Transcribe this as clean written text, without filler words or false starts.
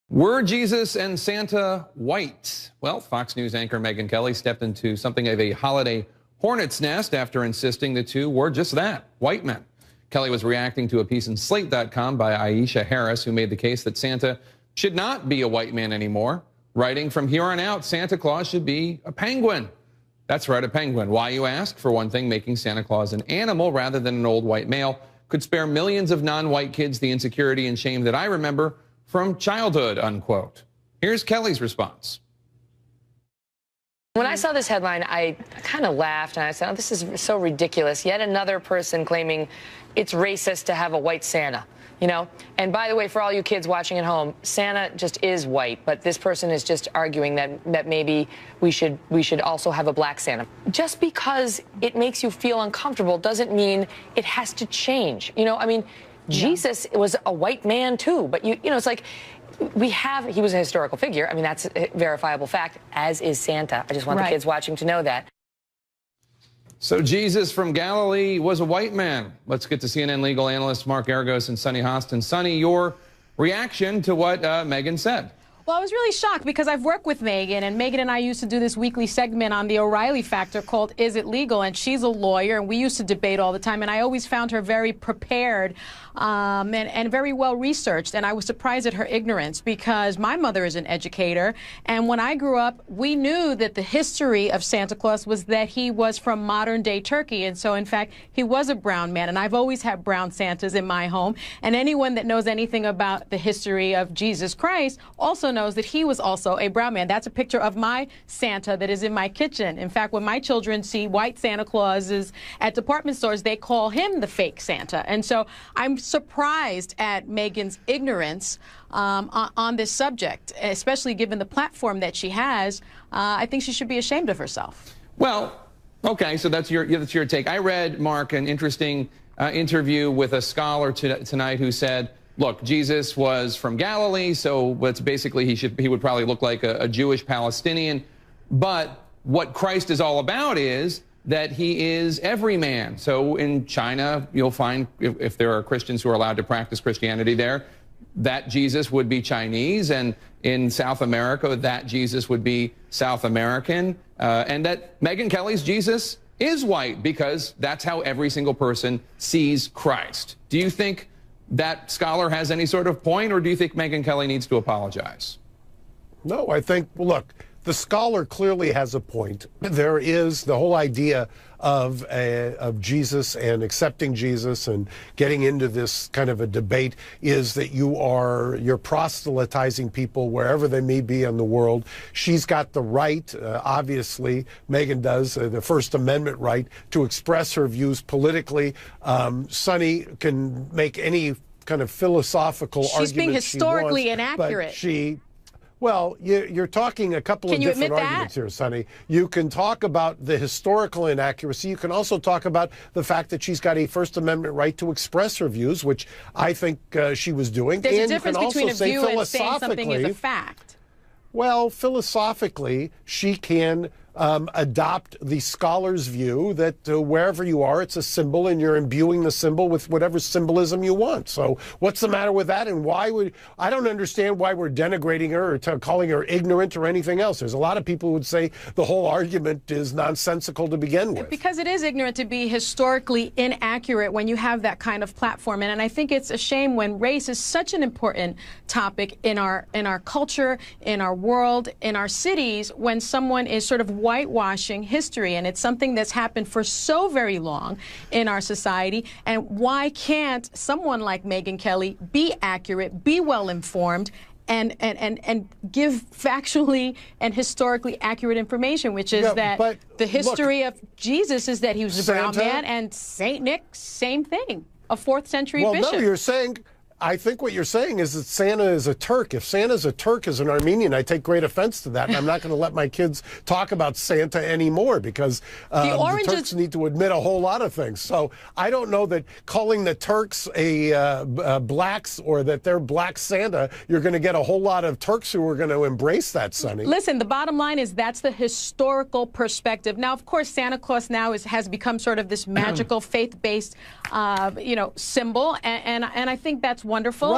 Were Jesus and Santa white? Well, Fox News anchor Megyn Kelly stepped into something of a holiday hornet's nest after insisting the two were just that, white men. Kelly was reacting to a piece in Slate.com by Aisha Harris, who made the case that Santa should not be a white man anymore, writing, "From here on out, Santa Claus should be a penguin." That's right, a penguin. Why, you ask? For one thing, making Santa Claus an animal rather than an old white male could spare millions of non-white kids the insecurity and shame that I remember from childhood, unquote. Here's Kelly's response. When I saw this headline, I kind of laughed and I said, oh, this is so ridiculous. Yet another person claiming it's racist to have a white Santa, you know? And by the way, for all you kids watching at home, Santa just is white, but this person is just arguing that maybe we should also have a black Santa. Just because it makes you feel uncomfortable doesn't mean it has to change. You know, I mean, Jesus was a white man too, but you know, it's like he was a historical figure. I mean, that's a verifiable fact, as is Santa. I just want the kids watching to know that. So Jesus from Galilee was a white man. Let's get to CNN legal analyst Mark Aragos and Sunny Hostin. Sunny, your reaction to what Megyn said. Well, I was really shocked because I've worked with Megyn, and Megyn and I used to do this weekly segment on the O'Reilly Factor called Is It Legal? And she's a lawyer, and we used to debate all the time, and I always found her very prepared and very well researched, and I was surprised at her ignorance because my mother is an educator, and when I grew up, we knew that the history of Santa Claus was that he was from modern-day Turkey, and so, in fact, he was a brown man, and I've always had brown Santas in my home, and anyone that knows anything about the history of Jesus Christ also knows that he was also a brown man. That's a picture of my Santa that is in my kitchen. In fact, when my children see white Santa Clauses at department stores, they call him the fake Santa. And so I'm surprised at Megyn's ignorance on this subject, especially given the platform that she has. I think she should be ashamed of herself. Well, okay, so that's your take. I read, Mark, an interesting interview with a scholar tonight who said, look, Jesus was from Galilee, so it's basically he would probably look like a Jewish Palestinian. But what Christ is all about is that he is every man. So in China, you'll find, if there are Christians who are allowed to practice Christianity there, that Jesus would be Chinese. And in South America, that Jesus would be South American. And that Megyn Kelly's Jesus is white because that's how every single person sees Christ. Do you think that scholar has any sort of point, or do you think Megyn Kelly needs to apologize? No, I think, look, the scholar clearly has a point. There is the whole idea of Jesus and accepting Jesus and getting into this kind of a debate is that you're proselytizing people wherever they may be in the world. She's got the right, obviously, Megyn does, the First Amendment right to express her views politically. Sunny can make any kind of philosophical argument she's being historically inaccurate. But well, you're talking a couple of different arguments here, Sunny. You can talk about the historical inaccuracy. You can also talk about the fact that she's got a First Amendment right to express her views, which I think she was doing. There's a difference between a view and saying something is a fact. Well, philosophically, she can adopt the scholar's view that wherever you are, it's a symbol, and you're imbuing the symbol with whatever symbolism you want. So what's the matter with that? And I don't understand why we're denigrating her or calling her ignorant or anything else. There's a lot of people who would say the whole argument is nonsensical to begin with. Because it is ignorant to be historically inaccurate when you have that kind of platform. And I think it's a shame when race is such an important topic in our culture, in our world, in our cities, when someone is sort of whitewashing history, and it's something that's happened for so very long in our society. And why can't someone like Megyn Kelly be accurate, be well informed, and give factually and historically accurate information, which is that the history of Jesus is that he was a brown man, and Saint Nick, same thing, a 4th century bishop. Well, no, you're saying, I think what you're saying is that Santa is a Turk. If Santa's a Turk as an Armenian, I take great offense to that, and I'm not going to let my kids talk about Santa anymore because the Turks need to admit a whole lot of things. So I don't know that calling the Turks blacks or that they're black Santa, you're going to get a whole lot of Turks who are going to embrace that, Sonny. Listen, the bottom line is that's the historical perspective. Now, of course, Santa Claus now has become sort of this magical faith-based, symbol, and I think that's wonderful.